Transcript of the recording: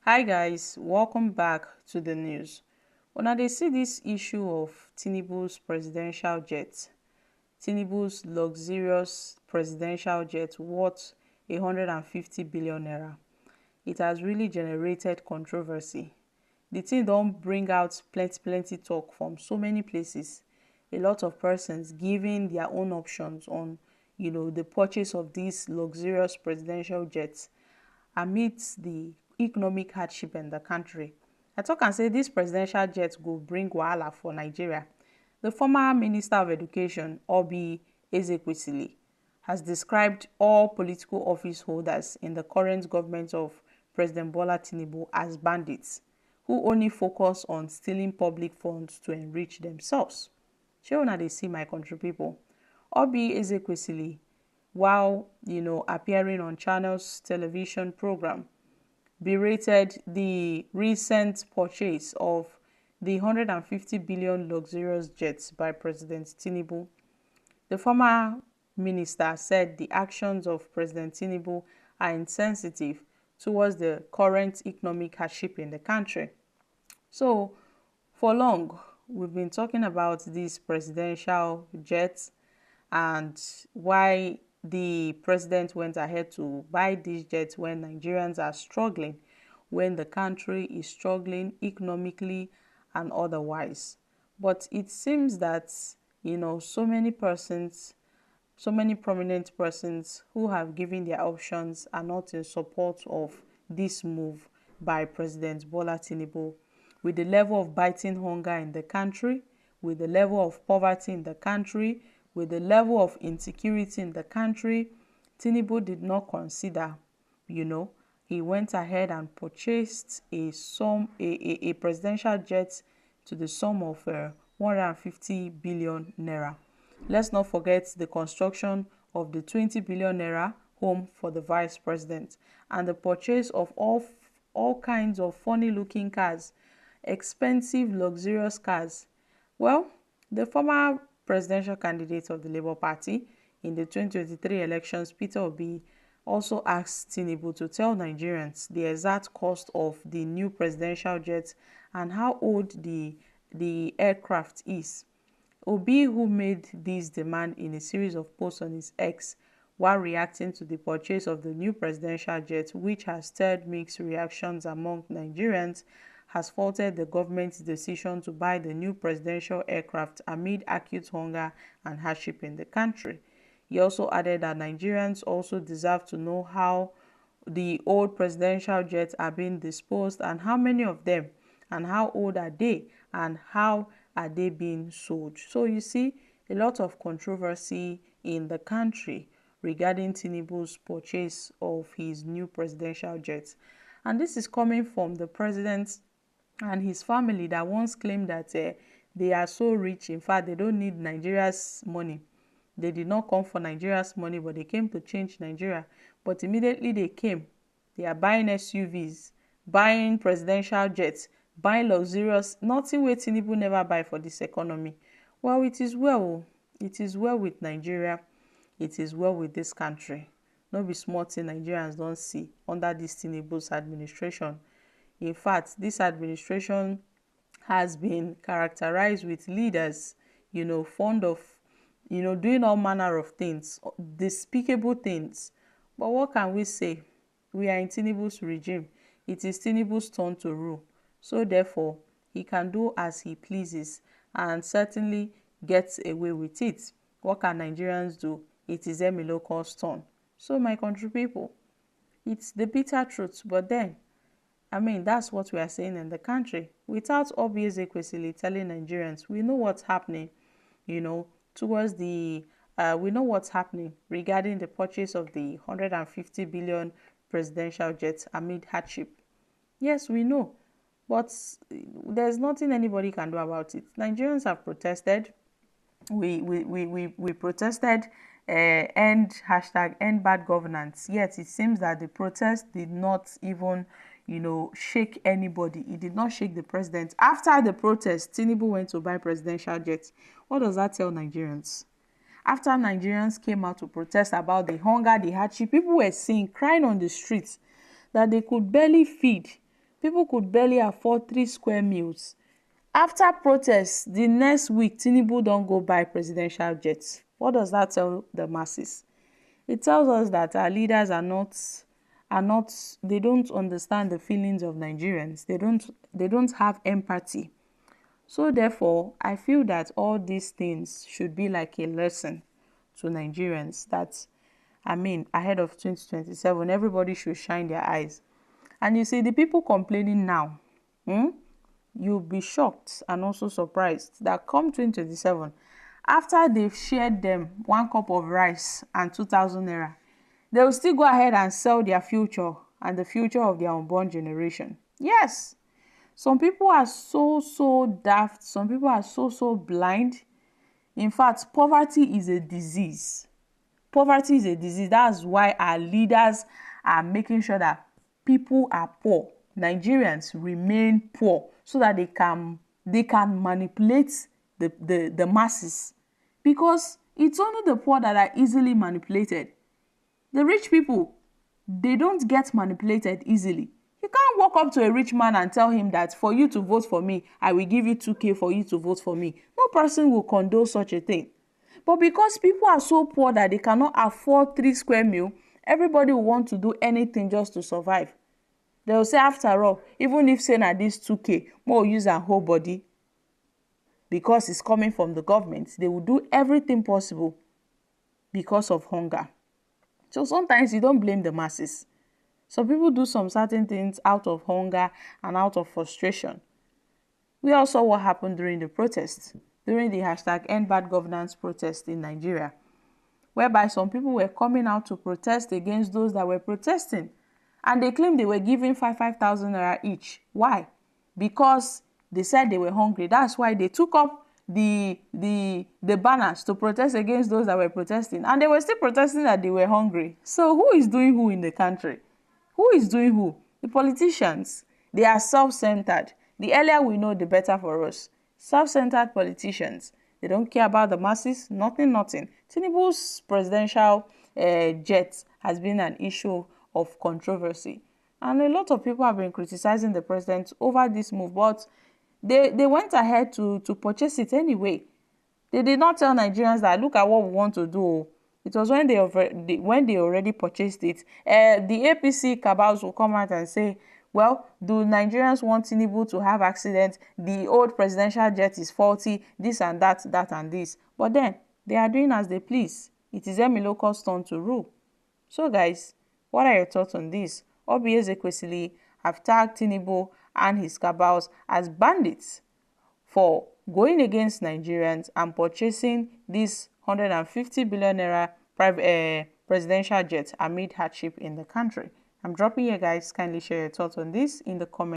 Hi guys, welcome back to the news. Una dey see this issue of Tinubu's presidential jet. Tinubu's luxurious presidential jet worth 150 billion naira. It has really generated controversy. The thing don bring out plenty talk from so many places. A lot of persons giving their own options on the purchase of this luxurious presidential jet amidst the economic hardship in the country. I talk and say this presidential jet go bring wahala for Nigeria. The former Minister of Education, Ezekwesili, has described all political office holders in the current government of President Bola Tinubu as bandits who only focus on stealing public funds to enrich themselves. Shey una dey see my country people. Ezekwesili, while appearing on Channel's television program, berated the recent purchase of the 150 billion luxurious jets by President Tinubu. The former minister said the actions of President Tinubu are insensitive towards the current economic hardship in the country. So, for long, we've been talking about this presidential jet and why the president went ahead to buy these jets when Nigerians are struggling, when the country is struggling economically and otherwise. But it seems that, so many persons, so many prominent persons who have given their options are not in support of this move by President Bola Tinubu. With the level of biting hunger in the country, with the level of poverty in the country, with the level of insecurity in the country, Tinubu did not consider, he went ahead and purchased a presidential jet to the sum of 150 billion naira. Let's not forget the construction of the 20 billion naira home for the vice president and the purchase of all kinds of funny looking cars, expensive luxurious cars. Well, the former presidential candidate of the Labour Party in the 2023 elections, Peter Obi, also asked Tinubu to tell Nigerians the exact cost of the new presidential jet and how old the aircraft is. Obi, who made this demand in a series of posts on his X while reacting to the purchase of the new presidential jet, which has stirred mixed reactions among Nigerians, has faulted the government's decision to buy the new presidential aircraft amid acute hunger and hardship in the country. He also added that Nigerians also deserve to know how the old presidential jets are being disposed and how many of them and how old are they and how are they being sold. So you see a lot of controversy in the country regarding Tinubu's purchase of his new presidential jet. And this is coming from the president and his family that once claimed that they are so rich. In fact, they don't need Nigeria's money. They did not come for Nigeria's money, but they came to change Nigeria. But immediately they came, they are buying SUVs, buying presidential jets, buying luxurious, nothing wey Tinubu never buy for this economy. Well, it is well. It is well with Nigeria. It is well with this country. No be small thing Nigerians don't see under this Tinubu's administration. In fact, this administration has been characterized with leaders, fond of, doing all manner of things, despicable things. But what can we say? We are in Tinubu's regime. It is Tinubu's turn to rule. So therefore, he can do as he pleases and certainly gets away with it. What can Nigerians do? It is Emiloko's turn. So my country people, it's the bitter truth. But then, that's what we are saying in the country. Without Ezekwesili telling Nigerians, we know what's happening, towards the, we know what's happening regarding the purchase of the 150 billion presidential jet amid hardship. Yes, we know, but there's nothing anybody can do about it. Nigerians have protested. We protested, end bad governance. Yet it seems that the protest did not even shake anybody. It did not shake the president. After the protest, Tinubu went to buy presidential jets. What does that tell Nigerians? After Nigerians came out to protest about the hunger, the hardship, people were crying on the streets that they could barely feed. People could barely afford 3 square meals. After protests, the next week, Tinubu don't go buy presidential jets. What does that tell the masses? It tells us that our leaders they don't understand the feelings of Nigerians. They don't have empathy. So therefore, I feel that all these things should be like a lesson to Nigerians that, I mean, ahead of 2027, everybody should shine their eyes. And you see, the people complaining now, you'll be shocked and also surprised that come 2027, after they've shared them 1 cup of rice and 2,000 naira, they will still go ahead and sell their future and the future of their unborn generation. Yes, some people are so daft. Some people are so blind. In fact, poverty is a disease. Poverty is a disease. That's why our leaders are making sure that people are poor. Nigerians remain poor so that they can manipulate the masses. Because it's only the poor that are easily manipulated. The rich people, they don't get manipulated easily. You can't walk up to a rich man and tell him that for you to vote for me, I will give you 2K for you to vote for me. No person will condone such a thing. But because people are so poor that they cannot afford 3 square meal, everybody will want to do anything just to survive. They will say, after all, even if say na this 2K, more use a whole body because it's coming from the government, they will do everything possible because of hunger. So sometimes you don't blame the masses. Some people do some certain things out of hunger and out of frustration. We all saw what happened during the protests, during the #EndBadGovernance protest in Nigeria, whereby some people were coming out to protest against those that were protesting. And they claimed they were giving 5,000 naira each. Why? Because they said they were hungry. That's why they took up the banners to protest against those that were protesting. And they were still protesting that they were hungry. So who is doing who in the country? Who is doing who? The politicians. They are self-centered. The earlier we know, the better for us. Self-centered politicians. They don't care about the masses. Nothing. Tinubu's presidential jet has been an issue of controversy. And a lot of people have been criticizing the president over this move. But they went ahead to purchase it anyway. They did not tell Nigerians that, look at what we want to do. It was when they already purchased it. The APC cabals will come out and say, well, do Nigerians want Tinubu to have accidents? The old presidential jet is faulty, this and that and this. But then, they are doing as they please. It is Emiloko's turn to rule. So guys, what are your thoughts on this? Ezekwesili have tagged Tinubu and his cabals as bandits for going against Nigerians and purchasing this 150 billion naira presidential jet amid hardship in the country. I'm dropping here, guys. Kindly share your thoughts on this in the comments.